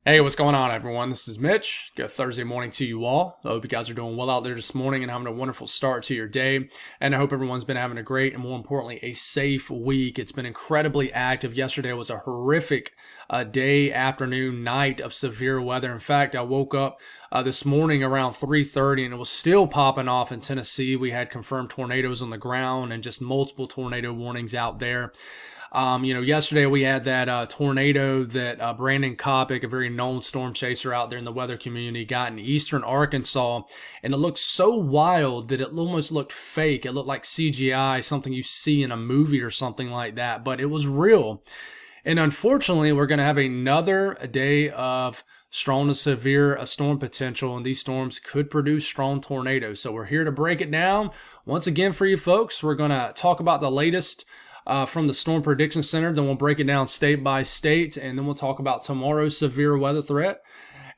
Hey, what's going on, everyone? This is Mitch. Good Thursday morning to you all. I hope you guys are doing well out there this morning and having a wonderful start to your day. And I hope everyone's been having a great and, more importantly, a safe week. It's been incredibly active. Yesterday was a horrific day, afternoon, night of severe weather. In fact, I woke up this morning around 3:30 and it was still popping off in Tennessee. We had confirmed tornadoes on the ground and just multiple tornado warnings out there. Yesterday we had that tornado that Brandon Kopic, a very known storm chaser out there in the weather community, got in eastern Arkansas, and it looked so wild that it almost looked fake. It looked like CGI, something you see in a movie or something like that, but it was real. And unfortunately, we're going to have another day of strong to severe storm potential, and these storms could produce strong tornadoes. So we're here to break it down once again for you folks. We're going to talk about the latest from the Storm Prediction Center. Then we'll break it down state by state, and then we'll talk about tomorrow's severe weather threat.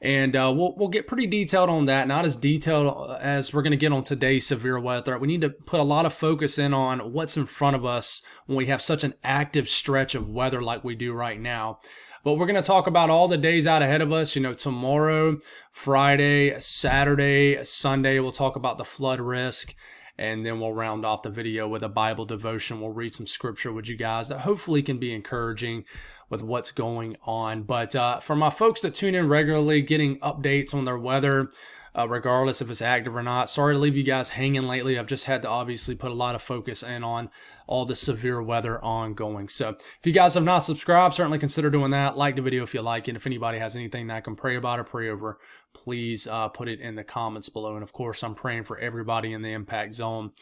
And we'll get pretty detailed on that. Not as detailed as we're going to get on today's severe weather threat. We need to put a lot of focus in on what's in front of us when we have such an active stretch of weather like we do right now. But we're going to talk about all the days out ahead of us. Tomorrow, Friday, Saturday, Sunday, we'll talk about the flood risk. And then we'll round off the video with a Bible devotion. We'll read some scripture with you guys that hopefully can be encouraging with what's going on. But for my folks that tune in regularly, getting updates on their weather, regardless if it's active or not, sorry to leave you guys hanging lately. I've just had to obviously put a lot of focus in on all the severe weather ongoing. So if you guys have not subscribed, certainly consider doing that. Like the video if you like it. If anybody has anything that I can pray about or pray over, please put it in the comments below. And of course, I'm praying for everybody in the impact zone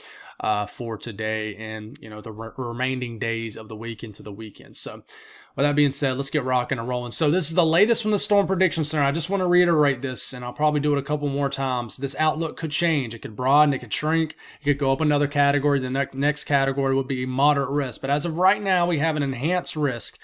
for today and the remaining days of the week into the weekend. So with that being said, let's get rocking and rolling. So this is the latest from the Storm Prediction Center. I just want to reiterate this, and I'll probably do it a couple more times. This outlook could change. It could broaden. It could shrink. It could go up another category. The next category would be moderate risk. But as of right now, we have an enhanced risk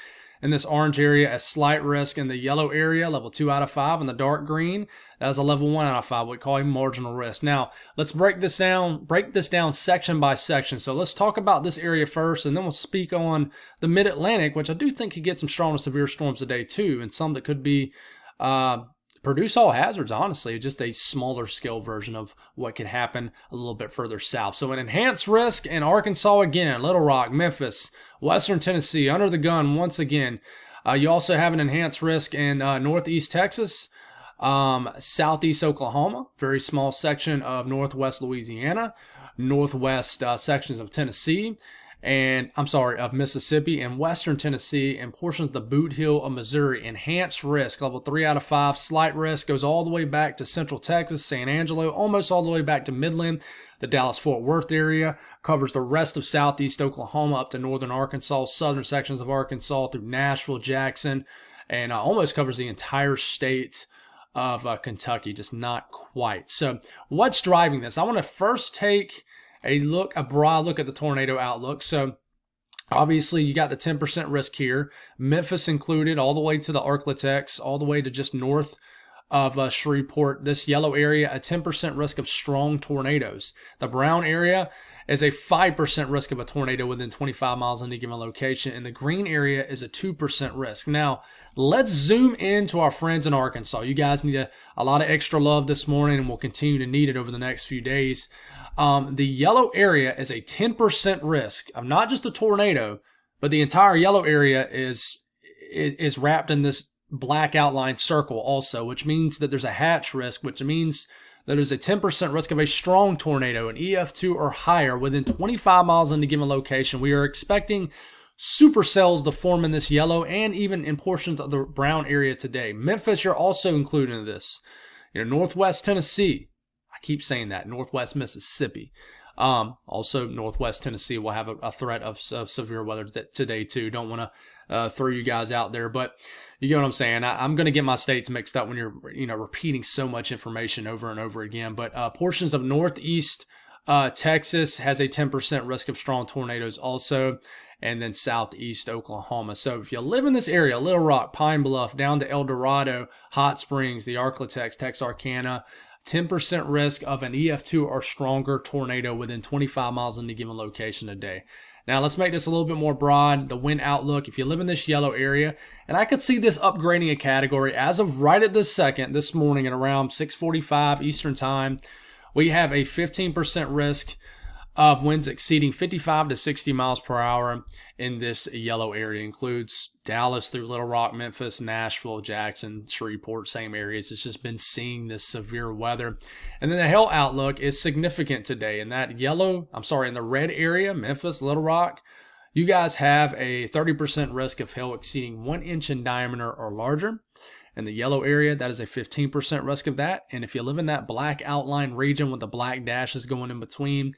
in this orange area, a slight risk in the yellow area, level 2 out of 5, and the dark green, that is a level 1 out of 5, what we call a marginal risk. Now, let's break this down section by section. So let's talk about this area first, and then we'll speak on the mid-Atlantic, which I do think could get some strong to severe storms today too, and some that could be produce all hazards, honestly, just a smaller scale version of what can happen a little bit further south. So an enhanced risk in Arkansas again, Little Rock, Memphis, Western Tennessee, under the gun once again. You also have an enhanced risk in northeast Texas, southeast Oklahoma, very small section of northwest Louisiana, northwest sections of Tennessee, of Mississippi and western Tennessee and portions of the Boot Heel of Missouri. Enhanced risk, level 3 out of 5. Slight risk goes all the way back to central Texas, San Angelo, almost all the way back to Midland. The Dallas-Fort Worth area covers the rest of southeast Oklahoma up to northern Arkansas, southern sections of Arkansas through Nashville, Jackson, and almost covers the entire state of Kentucky, just not quite. So what's driving this? I want to first take a broad look at the tornado outlook. So obviously you got the 10% risk here, Memphis included, all the way to the Arklatex, all the way to just north of Shreveport. This yellow area, a 10% risk of strong tornadoes. The brown area is a 5% risk of a tornado within 25 miles of any given location, and the green area is a 2% risk. Now, let's zoom into our friends in Arkansas. You guys need a lot of extra love this morning, and we'll continue to need it over the next few days. The yellow area is a 10% risk of not just a tornado, but the entire yellow area is wrapped in this black outline circle also, which means that there's a hatch risk, which means that there's a 10% risk of a strong tornado, an EF2 or higher, within 25 miles in a given location. We are expecting supercells to form in this yellow and even in portions of the brown area today. Memphis, you're also included in this. Northwest Tennessee, keep saying that, northwest Mississippi, also northwest Tennessee will have a threat of severe weather today too. Don't want to throw you guys out there, but you get what I'm saying. I'm going to get my states mixed up when you're repeating so much information over and over again. But portions of northeast Texas has a 10% risk of strong tornadoes also, and then southeast Oklahoma. So if you live in this area, Little Rock, Pine Bluff, down to El Dorado, Hot Springs, the Arklatex, Texarkana, 10% risk of an EF2 or stronger tornado within 25 miles in any given location today. Now, let's make this a little bit more broad. The wind outlook, if you live in this yellow area, and I could see this upgrading a category as of right at this second, this morning at around 6:45 Eastern Time, we have a 15% risk of winds exceeding 55 to 60 miles per hour in this yellow area. It includes Dallas through Little Rock, Memphis, Nashville, Jackson, Shreveport, same areas. It's just been seeing this severe weather. And then the hail outlook is significant today. In that in the red area, Memphis, Little Rock, you guys have a 30% risk of hail exceeding 1 inch in diameter or larger. In the yellow area, that is a 15% risk of that. And if you live in that black outline region with the black dashes going in between,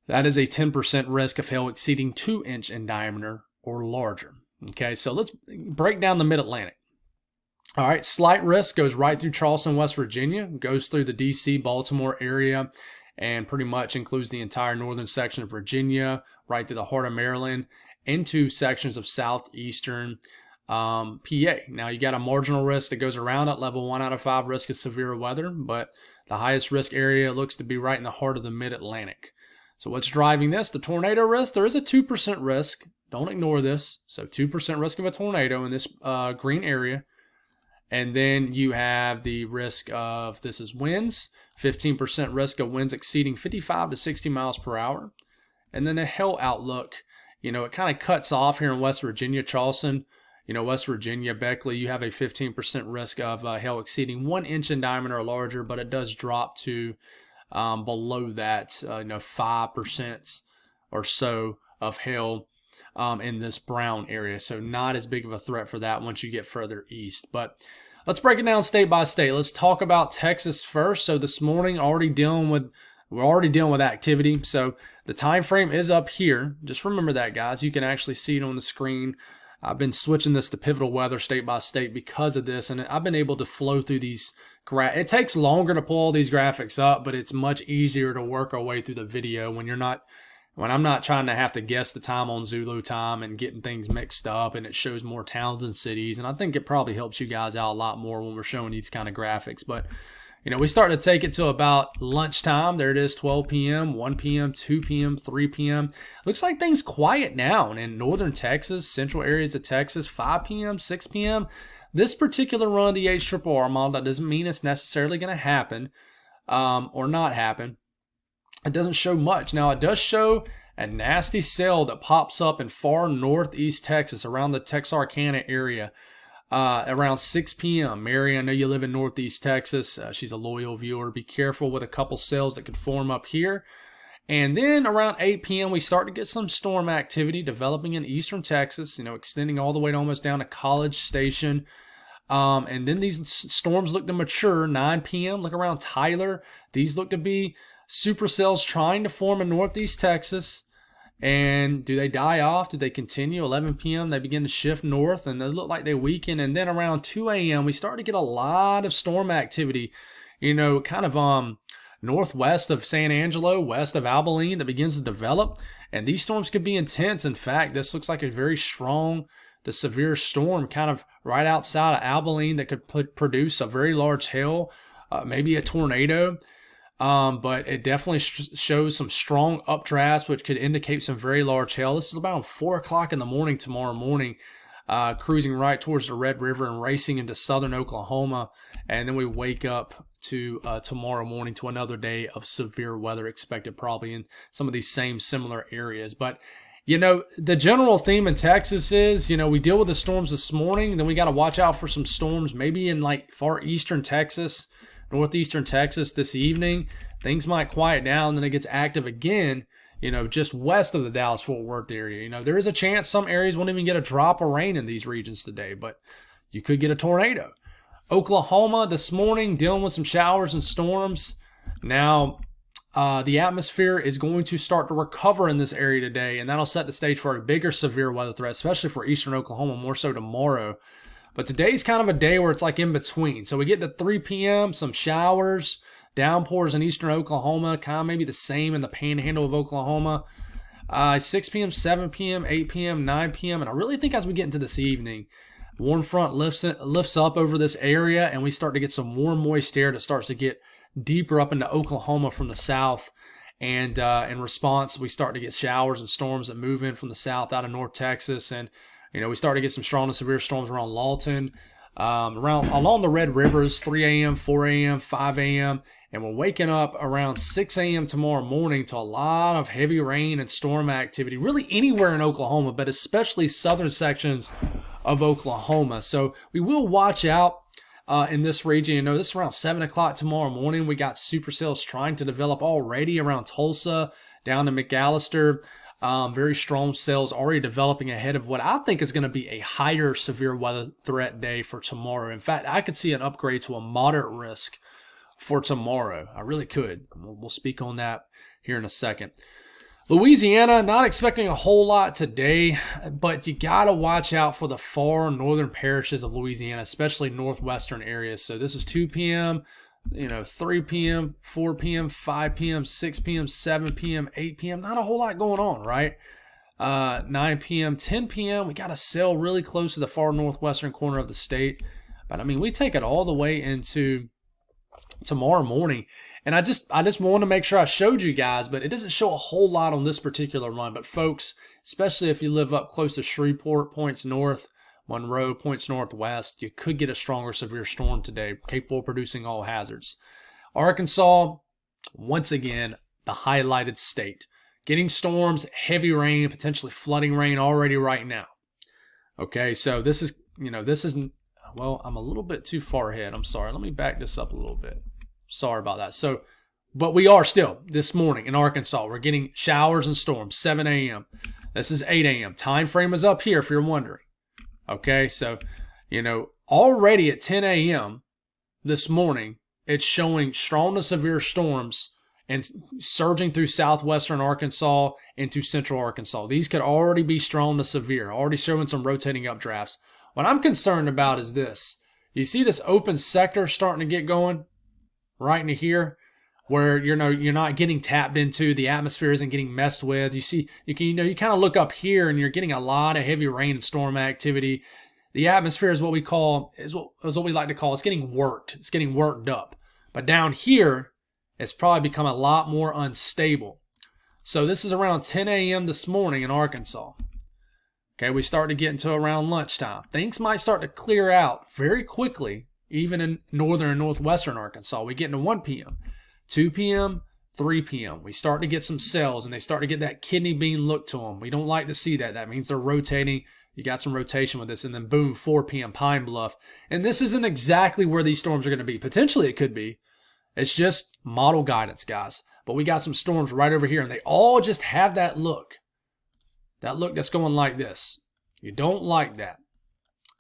that is a 10% risk of hail exceeding 2 inch in diameter or larger. Okay, so let's break down the mid-Atlantic. All right, slight risk goes right through Charleston, West Virginia, goes through the D.C., Baltimore area, and pretty much includes the entire northern section of Virginia, right through the heart of Maryland, into sections of southeastern PA. Now, you got a marginal risk that goes around at level 1 out of 5 risk of severe weather, but the highest risk area looks to be right in the heart of the mid-Atlantic. So what's driving this? The tornado risk. There is a 2% risk. Don't ignore this. So 2% risk of a tornado in this green area. And then you have the risk of, this is winds, 15% risk of winds exceeding 55 to 60 miles per hour. And then the hail outlook, it kind of cuts off here in West Virginia, Charleston. West Virginia, Beckley, you have a 15% risk of hail exceeding 1 inch in diameter or larger, but it does drop to below that, 5% or so of hail in this brown area. So not as big of a threat for that once you get further east. But let's break it down state by state. Let's talk about Texas first. So this morning, we're already dealing with activity. So the time frame is up here. Just remember that, guys. You can actually see it on the screen. I've been switching this to pivotal weather state by state because of this, and I've been able to flow through these. It takes longer to pull all these graphics up, but it's much easier to work our way through the video when I'm not trying to have to guess the time on Zulu time and getting things mixed up, and it shows more towns and cities. And I think it probably helps you guys out a lot more when we're showing these kind of graphics. But, we start to take it to about lunchtime. There it is, 12 p.m., 1 p.m., 2 p.m., 3 p.m. Looks like things quiet down in northern Texas, central areas of Texas, 5 p.m., 6 p.m., This particular run of the HRRR model, that doesn't mean it's necessarily going to happen or not happen. It doesn't show much. Now, it does show a nasty cell that pops up in far northeast Texas around the Texarkana area around 6 p.m. Mary, I know you live in northeast Texas. She's a loyal viewer. Be careful with a couple cells that could form up here. And then around 8 p.m., we start to get some storm activity developing in eastern Texas, extending all the way to almost down to College Station. And then these storms look to mature. 9 p.m., look around Tyler. These look to be supercells trying to form in northeast Texas. And do they die off? Do they continue? 11 p.m., they begin to shift north, and they look like they weaken. And then around 2 a.m., we start to get a lot of storm activity, kind of northwest of San Angelo, west of Abilene, that begins to develop. And these storms could be intense. In fact, this looks like a very strong to severe storm kind of right outside of Abilene that could produce a very large hail, maybe a tornado. But it definitely shows some strong updrafts, which could indicate some very large hail. This is about 4 o'clock in the morning tomorrow morning, cruising right towards the Red River and racing into southern Oklahoma. And then we wake up to tomorrow morning to another day of severe weather expected probably in some of these same similar areas. But, the general theme in Texas is, we deal with the storms this morning. Then we got to watch out for some storms maybe in like far eastern Texas, northeastern Texas this evening. Things might quiet down, then it gets active again, just west of the Dallas-Fort Worth area. There is a chance some areas won't even get a drop of rain in these regions today, but you could get a tornado. Oklahoma this morning dealing with some showers and storms. Now, the atmosphere is going to start to recover in this area today, and that'll set the stage for a bigger severe weather threat, especially for eastern Oklahoma, more so tomorrow. But today's kind of a day where it's like in between. So we get to 3 p.m., some showers, downpours in eastern Oklahoma, kind of maybe the same in the panhandle of Oklahoma. 6 p.m., 7 p.m., 8 p.m., 9 p.m. And I really think as we get into this evening, warm front lifts up over this area, and we start to get some warm, moist air that starts to get deeper up into Oklahoma from the south. And in response, we start to get showers and storms that move in from the south out of North Texas. And, we start to get some strong to severe storms around Lawton, along the Red Rivers, 3 a.m., 4 a.m., 5 a.m., and we're waking up around 6 a.m. tomorrow morning to a lot of heavy rain and storm activity, really anywhere in Oklahoma, but especially southern sections of Oklahoma. So we will watch out in this region. This is around 7 o'clock tomorrow morning. We got supercells trying to develop already around Tulsa, down to McAllister. Very strong cells already developing ahead of what I think is going to be a higher severe weather threat day for tomorrow. In fact, I could see an upgrade to a moderate risk for tomorrow. I really could. We'll speak on that here in a second. Louisiana, not expecting a whole lot today, but you got to watch out for the far northern parishes of Louisiana, especially northwestern areas. So this is 2 p.m., 3 p.m., 4 p.m., 5 p.m., 6 p.m., 7 p.m., 8 p.m. Not a whole lot going on, right? 9 p.m., 10 p.m., we got a cell really close to the far northwestern corner of the state. But, we take it all the way into tomorrow morning. And I just wanted to make sure I showed you guys, but it doesn't show a whole lot on this particular run. But folks, especially if you live up close to Shreveport, points north, Monroe, points northwest, you could get a stronger severe storm today, capable of producing all hazards. Arkansas, once again, the highlighted state. Getting storms, heavy rain, potentially flooding rain already right now. Okay, so this is, well, I'm a little bit too far ahead. I'm sorry. Let me back this up a little bit. Sorry about that. So, but we are still, this morning in Arkansas, we're getting showers and storms, 7 a.m. This is 8 a.m. Time frame is up here if you're wondering. Okay, so, already at 10 a.m. this morning, it's showing strong to severe storms and surging through southwestern Arkansas into central Arkansas. These could already be strong to severe, already showing some rotating updrafts. What I'm concerned about is this. You see this open sector starting to get going right into here where, you're not getting tapped into, the atmosphere isn't getting messed with. You see, you kind of look up here and you're getting a lot of heavy rain and storm activity. The atmosphere is what we like to call, it's getting worked. It's getting worked up. But down here, it's probably become a lot more unstable. So this is around 10 a.m. this morning in Arkansas. Okay, we start to get into around lunchtime. Things might start to clear out very quickly, even in northern and northwestern Arkansas. We get into 1 p.m., 2 p.m., 3 p.m. We start to get some cells, and they start to get that kidney bean look to them. We don't like to see that. That means they're rotating. You got some rotation with this, and then boom, 4 p.m., Pine Bluff. And this isn't exactly where these storms are going to be. Potentially it could be. It's just model guidance, guys. But we got some storms right over here, and they all just have that look. That look that's going like this. You don't like that.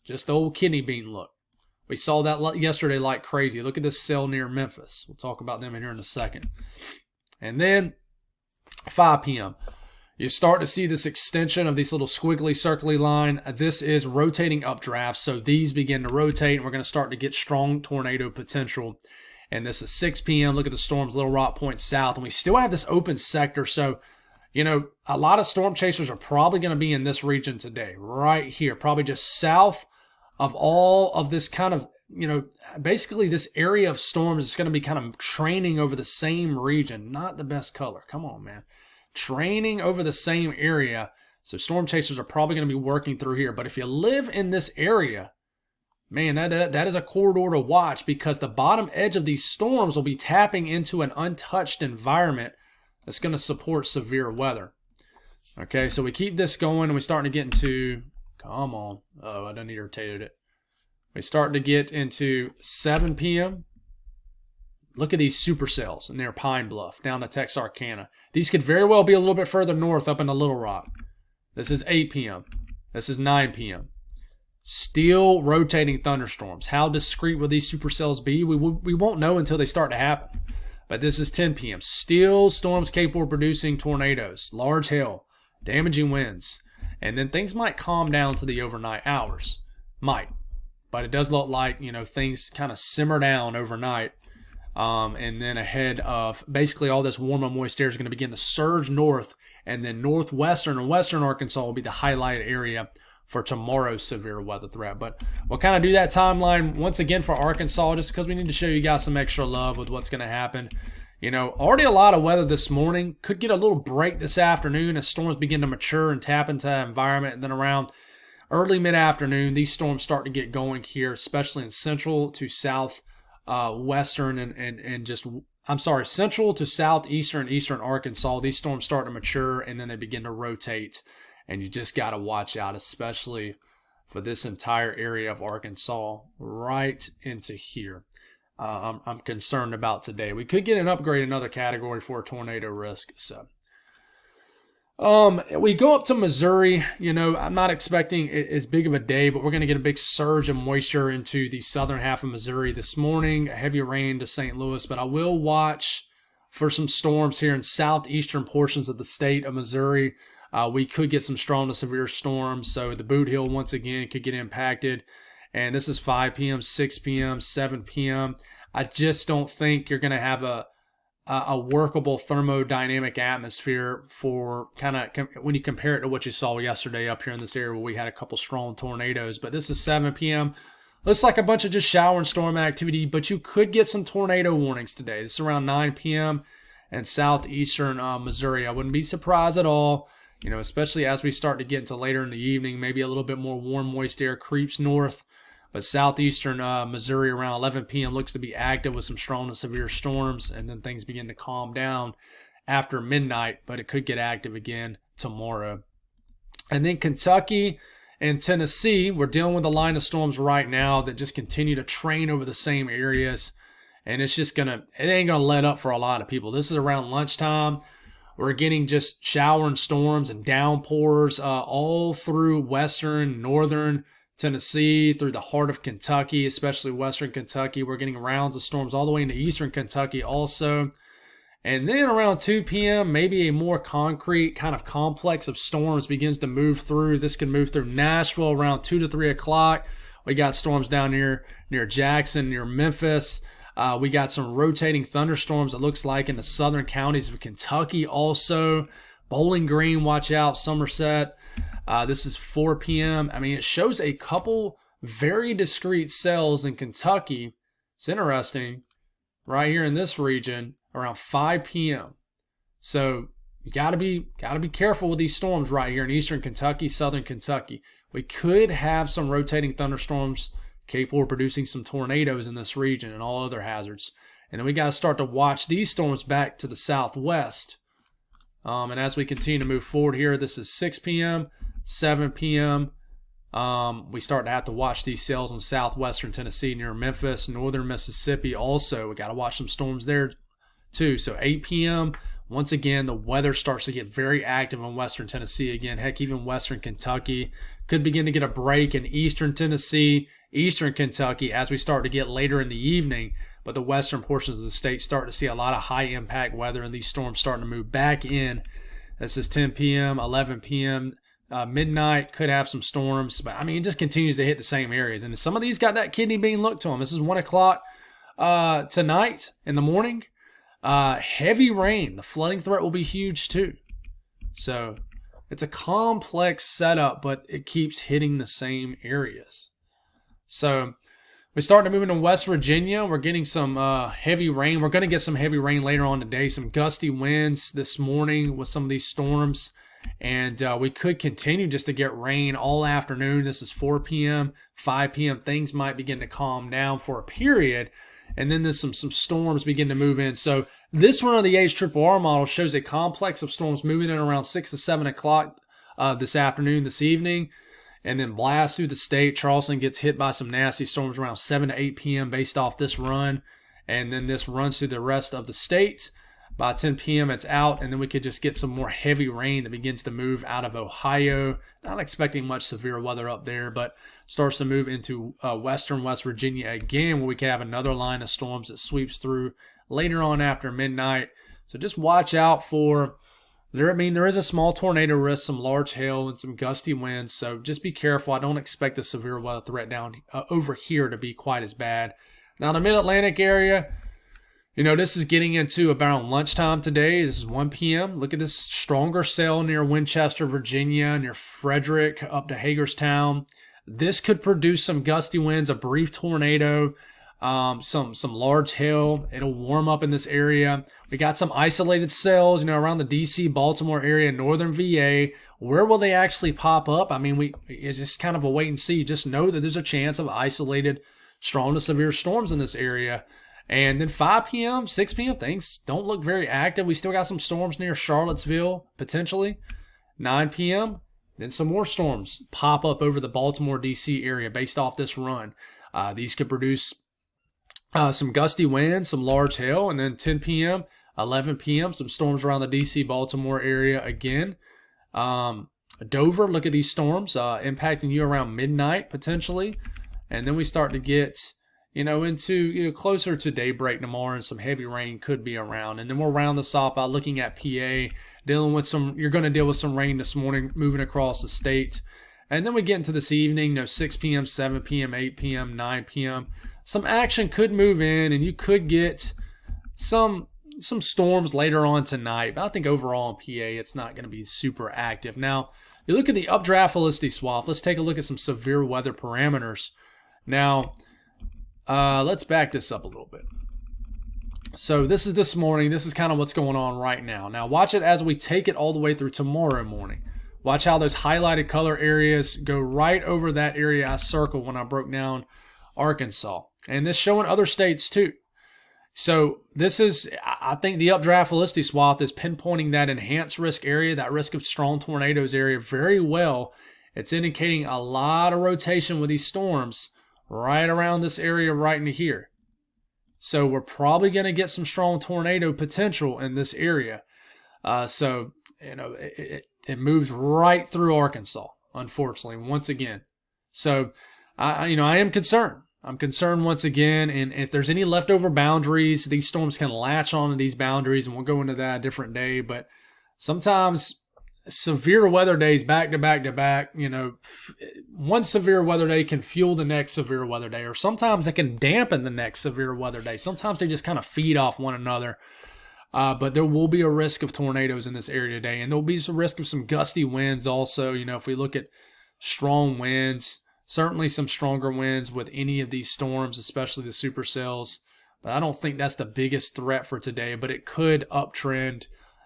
Just the old kidney bean look. We saw that yesterday like crazy. Look at this cell near Memphis. We'll talk about them in here in a second. And then 5 p.m. You start to see this extension of this little squiggly, circly line. This is rotating updrafts. So these begin to rotate, and we're going to start to get strong tornado potential. And this is 6 p.m. Look at the storms, Little Rock Point south. And we still have this open sector. So, a lot of storm chasers are probably going to be in this region today, right here, probably just south of all of this kind of, basically this area of storms is going to be kind of training over the same region. Not the best color. Come on, man. Training over the same area. So storm chasers are probably going to be working through here. But if you live in this area, man, that is a corridor to watch, because the bottom edge of these storms will be tapping into an untouched environment that's going to support severe weather. Okay, so we keep this going, and we start to get into, come on. Oh, I done irritated it. We start to get into 7 p.m. Look at these supercells near Pine Bluff, down to Texarkana. These could very well be a little bit further north up into Little Rock. This is 8 p.m. This is 9 p.m. Still rotating thunderstorms. How discrete will these supercells be? We won't know until they start to happen. But this is 10 p.m. Still storms capable of producing tornadoes, large hail, damaging winds. And then things might calm down to the overnight hours. Might. But it does look like, things kind of simmer down overnight. And then ahead of basically all this warm and moist air is going to begin to surge north. And then northwestern and western Arkansas will be the highlight area for tomorrow's severe weather threat. But we'll kind of do that timeline once again for Arkansas just because we need to show you guys some extra love with what's going to happen. You know, already a lot of weather this morning. Could get a little break this afternoon as storms begin to mature and tap into that environment. And then around early mid-afternoon, these storms start to get going here, especially in central to south western and just, I'm sorry, central to southeastern, eastern Arkansas. These storms start to mature and then they begin to rotate. And you just got to watch out, especially for this entire area of Arkansas right into here. I'm concerned about today. We could get an upgrade, another category for a tornado risk. So, we go up to Missouri. You know, I'm not expecting as big of a day, but we're going to get a big surge of moisture into the southern half of Missouri this morning. Heavy rain to St. Louis, but I will watch for some storms here in southeastern portions of the state of Missouri. We could get some strong to severe storms. So the Boot Hill, once again, could get impacted. And this is 5 p.m., 6 p.m., 7 p.m. I just don't think you're going to have a workable thermodynamic atmosphere for kind of when you compare it to what you saw yesterday up here in this area where we had a couple strong tornadoes. But this is 7 p.m. Looks like a bunch of just shower and storm activity, but you could get some tornado warnings today. This is around 9 p.m. in southeastern Missouri. I wouldn't be surprised at all. You know, especially as we start to get into later in the evening, maybe a little bit more warm, moist air creeps north. But southeastern Missouri around 11 p.m. looks to be active with some strong to severe storms. And then things begin to calm down after midnight. But it could get active again tomorrow. And then Kentucky and Tennessee, we're dealing with a line of storms right now that just continue to train over the same areas. And it's just it ain't going to let up for a lot of people. This is around lunchtime. We're getting just shower and storms and downpours all through western, northern Tennessee, through the heart of Kentucky, especially western Kentucky. We're getting rounds of storms all the way into eastern Kentucky also. And then around 2 p.m., maybe a more concrete kind of complex of storms begins to move through. This can move through Nashville around 2 to 3 o'clock. We got storms down near Jackson, near Memphis. We got some rotating thunderstorms, it looks like, in the southern counties of Kentucky also. Bowling Green, watch out. Somerset. This is 4 p.m. I mean, it shows a couple very discrete cells in Kentucky. It's interesting. Right here in this region, around 5 p.m. So you gotta be careful with these storms right here in eastern Kentucky, southern Kentucky. We could have some rotating thunderstorms capable of producing some tornadoes in this region and all other hazards. And then we got to start to watch these storms back to the southwest. And as we continue to move forward here, this is 6 p.m., 7 p.m. We start to have to watch these cells in southwestern Tennessee near Memphis, northern Mississippi also. We got to watch some storms there too. So 8 p.m., once again, the weather starts to get very active in western Tennessee again. Heck, even western Kentucky could begin to get a break in eastern Tennessee, eastern Kentucky as we start to get later in the evening. But the western portions of the state start to see a lot of high impact weather and these storms starting to move back in. This is 10 p.m., 11 p.m., midnight, could have some storms. But I mean, it just continues to hit the same areas. And some of these got that kidney bean look to them. This is 1 o'clock tonight in the morning. Heavy rain. The flooding threat will be huge too. So it's a complex setup, but it keeps hitting the same areas. So we start to move into West Virginia. We're getting some heavy rain. We're going to get some heavy rain later on today. Some gusty winds this morning with some of these storms. And we could continue just to get rain all afternoon. This is 4 p.m., 5 p.m. Things might begin to calm down for a period. And then there's some storms begin to move in. So this one on the HRRR model shows a complex of storms moving in around 6 to 7 o'clock this afternoon, this evening. And then blast through the state. Charleston gets hit by some nasty storms around 7 to 8 p.m. based off this run. And then this runs through the rest of the state. By 10 p.m. it's out, and then we could just get some more heavy rain that begins to move out of Ohio. Not expecting much severe weather up there, but starts to move into western West Virginia again, where we could have another line of storms that sweeps through later on after midnight. So just watch out for there is a small tornado risk, some large hail, and some gusty winds. So just be careful. I don't expect the severe weather threat down over here to be quite as bad. Now the Mid-Atlantic area, This is getting into about lunchtime today. This is 1 p.m. Look at this stronger cell near Winchester, Virginia, near Frederick, up to Hagerstown. This could produce some gusty winds, a brief tornado, some large hail. It'll warm up in this area. We got some isolated cells, around the D.C., Baltimore area, northern VA. Where will they actually pop up? It's just kind of a wait and see. Just know that there's a chance of isolated strong to severe storms in this area. And then 5 p.m., 6 p.m., things don't look very active. We still got some storms near Charlottesville, potentially. 9 p.m., then some more storms pop up over the Baltimore, D.C. area based off this run. These could produce some gusty winds, some large hail, and then 10 p.m., 11 p.m., some storms around the D.C., Baltimore area again. Dover, look at these storms impacting you around midnight, potentially. And then we start to get into closer to daybreak tomorrow, and some heavy rain could be around. And then we'll round this off by looking at PA, dealing with you're going to deal with some rain this morning moving across the state. And then we get into this evening, 6 p.m., 7 p.m., 8 p.m., 9 p.m. Some action could move in, and you could get some storms later on tonight. But I think overall in PA, it's not going to be super active. Now, you look at the updraft velocity swath. Let's take a look at some severe weather parameters. Now, let's back this up a little bit. So this is this morning. This is kind of what's going on right now. Now watch it as we take it all the way through tomorrow morning. Watch how those highlighted color areas go right over that area I circled when I broke down Arkansas. And this showing other states too. So this is, I think the updraft velocity swath is pinpointing that enhanced risk area, that risk of strong tornadoes area very well. It's indicating a lot of rotation with these storms right around this area right into here. So we're probably going to get some strong tornado potential in this area. It moves right through Arkansas, unfortunately, once again. So I am concerned. I'm concerned once again, and if there's any leftover boundaries, these storms can latch onto these boundaries, and we'll go into that a different day. But sometimes severe weather days back to back to back, one severe weather day can fuel the next severe weather day, or sometimes it can dampen the next severe weather day. Sometimes they just kind of feed off one another. But there will be a risk of tornadoes in this area today, and there will be some risk of some gusty winds also. If we look at strong winds, certainly some stronger winds with any of these storms, especially the supercells. But I don't think that's the biggest threat for today, but it could uptrend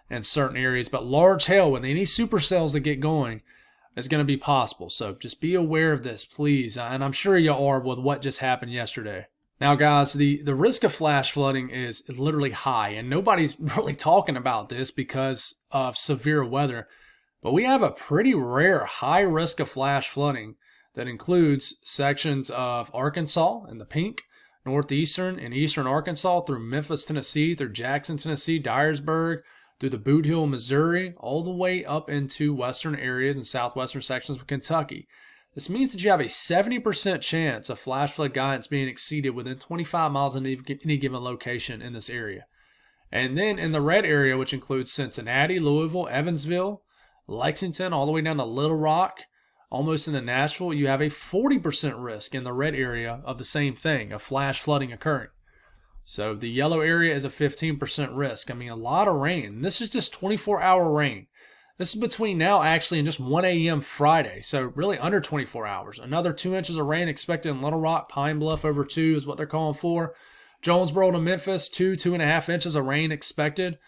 in certain areas. But large hail with any supercells that get going is going to be possible. So just be aware of this, please. And I'm sure you are with what just happened yesterday. Now, guys, the risk of flash flooding is literally high, and nobody's really talking about this because of severe weather. But we have a pretty rare high risk of flash flooding that includes sections of Arkansas in the pink, northeastern and eastern Arkansas, through Memphis, Tennessee, through Jackson, Tennessee, Dyersburg, through the Boot Hill, Missouri, all the way up into western areas and southwestern sections of Kentucky. This means that you have a 70% chance of flash flood guidance being exceeded within 25 miles of any given location in this area. And then in the red area, which includes Cincinnati, Louisville, Evansville, Lexington, all the way down to Little Rock, almost into Nashville, you have a 40% risk in the red area of the same thing, of flash flooding occurring. So the yellow area is a 15% risk. A lot of rain. This is just 24-hour rain. This is between now actually and just 1 a.m. Friday, so really under 24 hours. Another 2 inches of rain expected in Little Rock. Pine Bluff over 2 is what they're calling for. Jonesboro to Memphis, 2.5 inches of rain expected.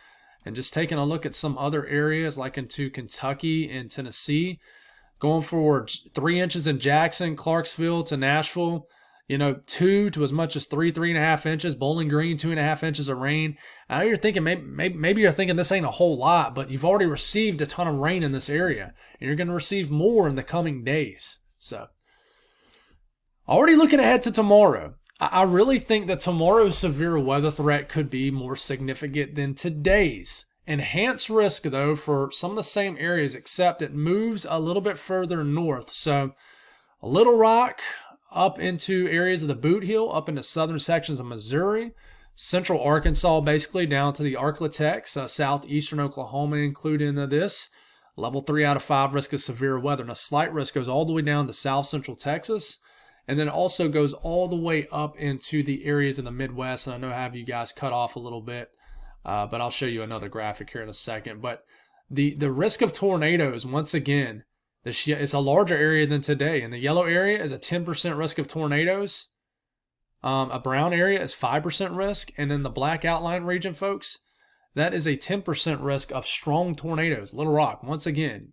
And just taking a look at some other areas like into Kentucky and Tennessee, going for 3 inches in Jackson, Clarksville to Nashville. 2 to as much as 3.5 inches. Bowling Green, 2.5 inches of rain. I know you're thinking, maybe you're thinking this ain't a whole lot, but you've already received a ton of rain in this area, and you're going to receive more in the coming days. So, already looking ahead to tomorrow. I really think that tomorrow's severe weather threat could be more significant than today's. Enhanced risk, though, for some of the same areas, except it moves a little bit further north. So, Little Rock, up into areas of the Boot Hill, up into southern sections of Missouri, central Arkansas, basically down to the Arklatex, southeastern Oklahoma included in this. Level 3 out of 5 risk of severe weather. And a slight risk goes all the way down to south central Texas And then it also goes all the way up into the areas in the Midwest. And I know I have you guys cut off a little bit, but I'll show you another graphic here in a second. But the risk of tornadoes, once again, it's a larger area than today. And the yellow area is a 10% risk of tornadoes. A brown area is 5% risk. And then the black outline region, folks, that is a 10% risk of strong tornadoes. Little Rock, once again,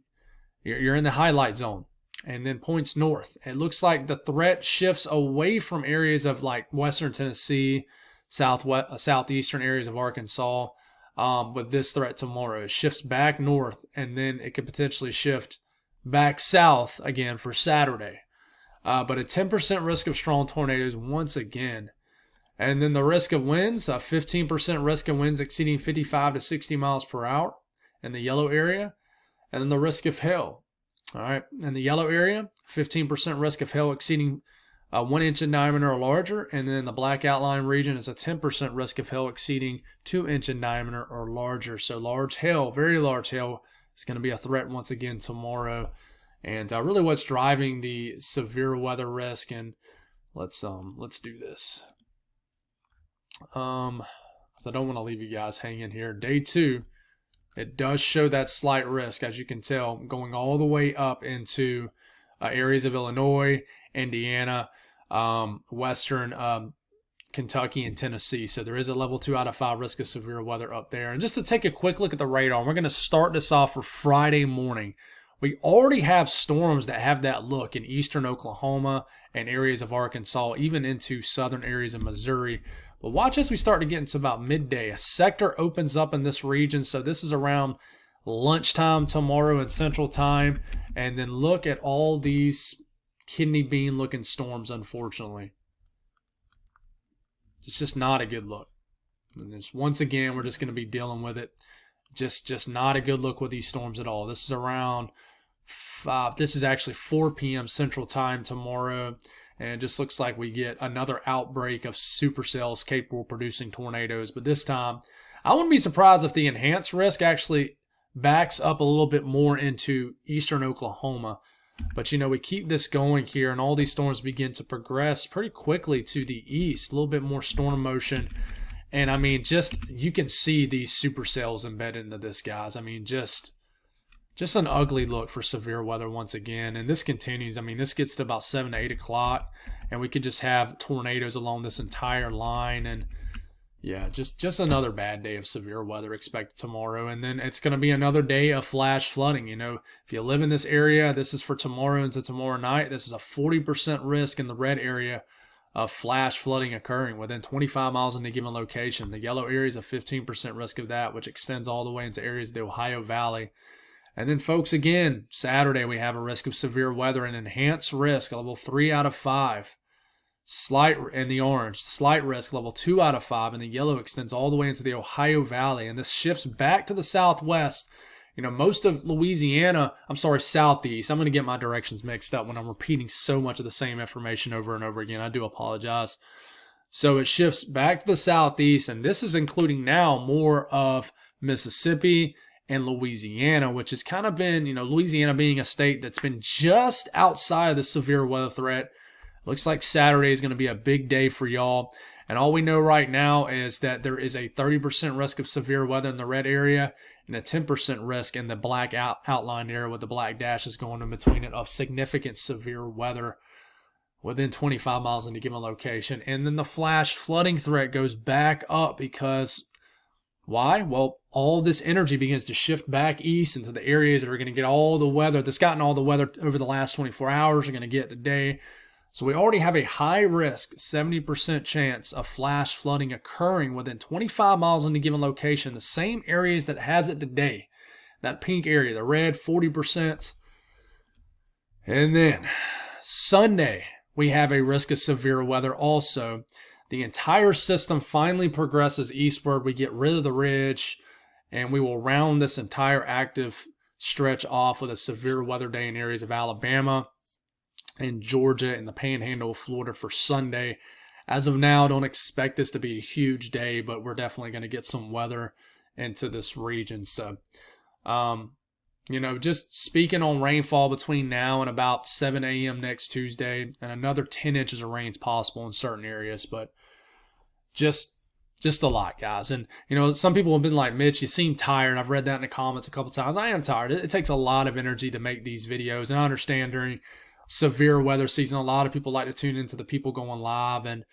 you're in the highlight zone. And then points north. It looks like the threat shifts away from areas of like western Tennessee, southeastern areas of Arkansas with this threat tomorrow. It shifts back north, and then it could potentially shift back south again for Saturday. But a 10% risk of strong tornadoes once again. And then the risk of winds, a 15% risk of winds exceeding 55 to 60 miles per hour in the yellow area. And then the risk of hail. All right, in the yellow area, 15% risk of hail exceeding 1 inch in diameter or larger. And then in the black outline region is a 10% risk of hail exceeding 2 inch in diameter or larger. So large hail, very large hail, is going to be a threat once again tomorrow. And really what's driving the severe weather risk, and let's do this. Because I don't want to leave you guys hanging here. Day 2. It does show that slight risk, as you can tell, going all the way up into areas of Illinois, Indiana, western Kentucky, and Tennessee. So there is a level 2 out of 5 risk of severe weather up there. And just to take a quick look at the radar, we're going to start this off for Friday morning. We already have storms that have that look in eastern Oklahoma and areas of Arkansas, even into southern areas of Missouri. But watch as we start to get into about midday. A sector opens up in this region. So this is around lunchtime tomorrow in Central Time. And then look at all these kidney bean looking storms, unfortunately. It's just not a good look. And just, once again, we're just going to be dealing with it. Just not a good look with these storms at all. This is around 5. This is actually 4 p.m. Central Time tomorrow. And it just looks like we get another outbreak of supercells capable of producing tornadoes. But this time, I wouldn't be surprised if the enhanced risk actually backs up a little bit more into eastern Oklahoma. But, you know, we keep this going here, and all these storms begin to progress pretty quickly to the east. A little bit more storm motion. And, I mean, you can see these supercells embedded into this, guys. I mean, just an ugly look for severe weather once again. And this continues. I mean, this gets to about 7 to 8 o'clock, and we could just have tornadoes along this entire line. And, yeah, just another bad day of severe weather expected tomorrow. And then it's going to be another day of flash flooding. You know, if you live in this area, this is for tomorrow into tomorrow night. This is a 40% risk in the red area of flash flooding occurring within 25 miles in a given location. The yellow area is a 15% risk of that, which extends all the way into areas of the Ohio Valley. And then, folks, again, Saturday we have a risk of severe weather, an enhanced risk, level 3 out of 5. Slight in the orange, slight risk, level 2 out of 5. And the yellow extends all the way into the Ohio Valley. And this shifts back to the southwest. You know, most of Louisiana, southeast. I'm going to get my directions mixed up when I'm repeating so much of the same information over and over again. I do apologize. So it shifts back to the southeast, and this is including now more of Mississippi and Louisiana, which has kind of been, you know, Louisiana being a state that's been just outside of the severe weather threat. Looks like Saturday is going to be a big day for y'all. And all we know right now is that there is a 30% risk of severe weather in the red area and a 10% risk in the black outline area with the black dashes going in between it of significant severe weather within 25 miles in a given location. And then the flash flooding threat goes back up because why? Well, all this energy begins to shift back east into the areas that are going to get all the weather that's gotten all the weather over the last 24 hours are going to get today. So we already have a high risk, 70% chance of flash flooding occurring within 25 miles in a given location, the same areas that has it today. That pink area, the red, 40%. And then Sunday, we have a risk of severe weather also. The entire system finally progresses eastward. We get rid of the ridge, and we will round this entire active stretch off with a severe weather day in areas of Alabama and Georgia and the panhandle of Florida for Sunday. As of now, don't expect this to be a huge day, but we're definitely going to get some weather into this region. So just speaking on rainfall between now and about 7 a.m. next Tuesday, and another 10 inches of rain is possible in certain areas, but just a lot, guys. And some people have been like, Mitch, you seem tired. I've read that in the comments a couple times. I am tired. It takes a lot of energy to make these videos, and I understand during severe weather season, a lot of people like to tune into the people going live, and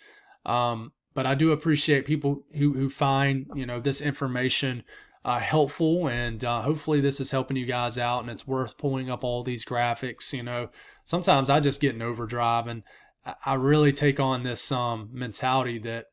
but I do appreciate people who find this information helpful, and hopefully this is helping you guys out, and it's worth pulling up all these graphics. Sometimes I just get in overdrive, and I really take on this mentality that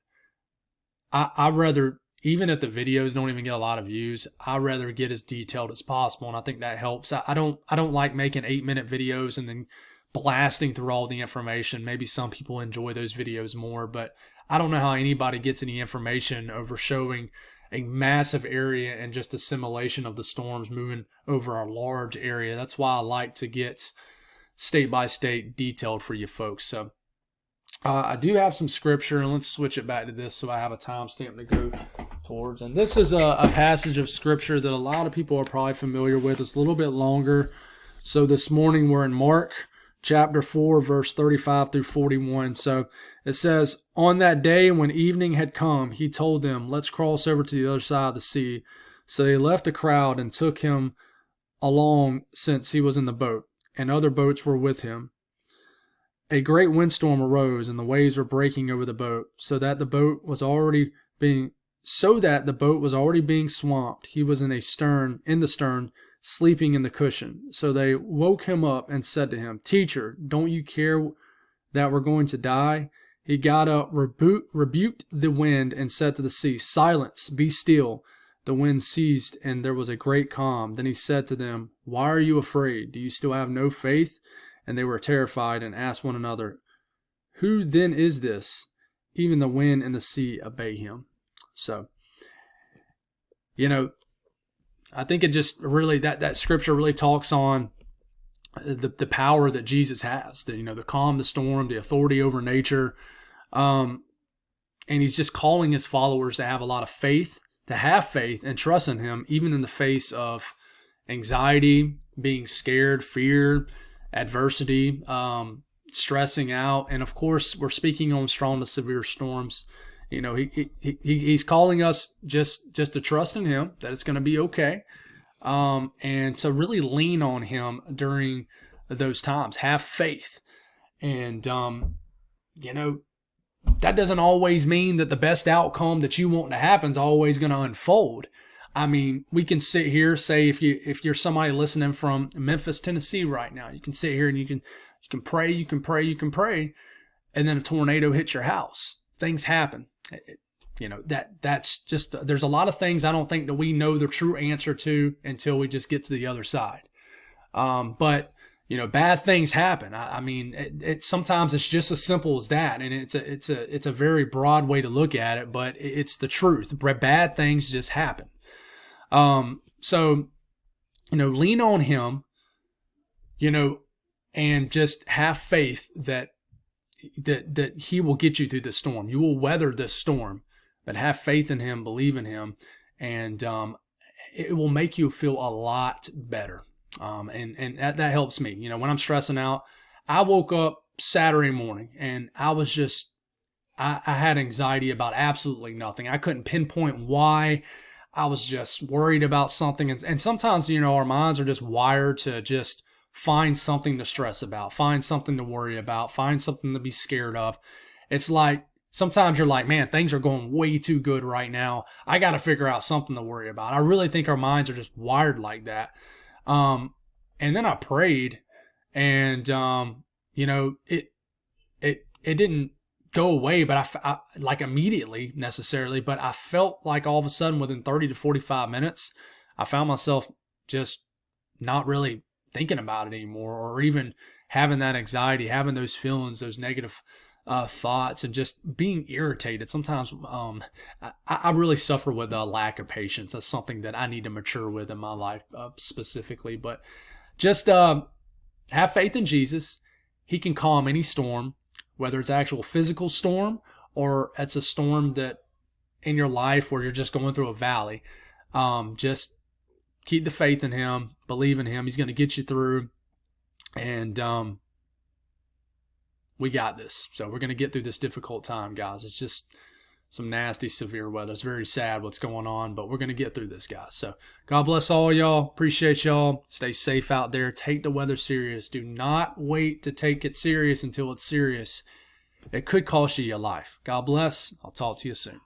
I rather, even if the videos don't even get a lot of views, I rather get as detailed as possible, and I think that helps. I don't like making 8-minute videos and then blasting through all the information. Maybe some people enjoy those videos more, but I don't know how anybody gets any information over showing a massive area and just a simulation of the storms moving over a large area. That's why I like to get state by state detailed for you folks. So I do have some scripture, and let's switch it back to this so I have a timestamp to go towards. And this is a passage of scripture that a lot of people are probably familiar with. It's a little bit longer. So this morning we're in Mark chapter 4, verse 35 through 41. So it says, "On that day when evening had come, he told them, 'Let's cross over to the other side of the sea.' So they left the crowd and took him along, since he was in the boat, and other boats were with him. A great windstorm arose, and the waves were breaking over the boat, so that the boat was already being swamped. He was in the stern, sleeping in the cushion. So they woke him up and said to him, 'Teacher, don't you care that we're going to die?' He got up, rebuked the wind, and said to the sea, 'Silence, be still.' The wind ceased, and there was a great calm. Then he said to them, 'Why are you afraid? Do you still have no faith?' And they were terrified and asked one another, 'Who then is this? Even the wind and the sea obey him.'" So, I think it just really, that scripture really talks on the power that Jesus has, the calm, the storm, the authority over nature. And he's just calling his followers to have a lot of faith, and trust in him, even in the face of anxiety, being scared, fear, adversity, stressing out. And of course, we're speaking on strong to severe storms. He's calling us just to trust in him, that it's going to be okay, and to really lean on him during those times. Have faith. And that doesn't always mean that the best outcome that you want to happen is always going to unfold. I mean, we can sit here, say if you're somebody listening from Memphis, Tennessee right now, you can sit here and you can pray, and then a tornado hits your house. Things happen. That's just, there's a lot of things I don't think that we know the true answer to until we just get to the other side. But bad things happen. I mean, sometimes it's just as simple as that, and it's a very broad way to look at it, but it's the truth. Bad things just happen. So lean on him, and just have faith that he will get you through the storm. You will weather this storm, but have faith in him, believe in him, and it will make you feel a lot better. And that helps me. When I'm stressing out, I woke up Saturday morning and I was I had anxiety about absolutely nothing. I couldn't pinpoint why. I was just worried about something. And sometimes, our minds are just wired to just find something to stress about, find something to worry about, find something to be scared of. It's like, sometimes you're like, man, things are going way too good right now. I got to figure out something to worry about. I really think our minds are just wired like that. And then I prayed, and it didn't go away, but I like immediately necessarily, but I felt like all of a sudden within 30 to 45 minutes, I found myself just not really thinking about it anymore, or even having that anxiety, having those feelings, those negative thoughts, and just being irritated. Sometimes I really suffer with a lack of patience. That's something that I need to mature with in my life specifically. But just have faith in Jesus. He can calm any storm, whether it's actual physical storm or it's a storm that in your life where you're just going through a valley. Just keep the faith in him, believe in him. He's going to get you through. And we got this. So we're going to get through this difficult time, guys. It's just some nasty, severe weather. It's very sad what's going on, but we're going to get through this, guys. So God bless all y'all. Appreciate y'all. Stay safe out there. Take the weather serious. Do not wait to take it serious until it's serious. It could cost you your life. God bless. I'll talk to you soon.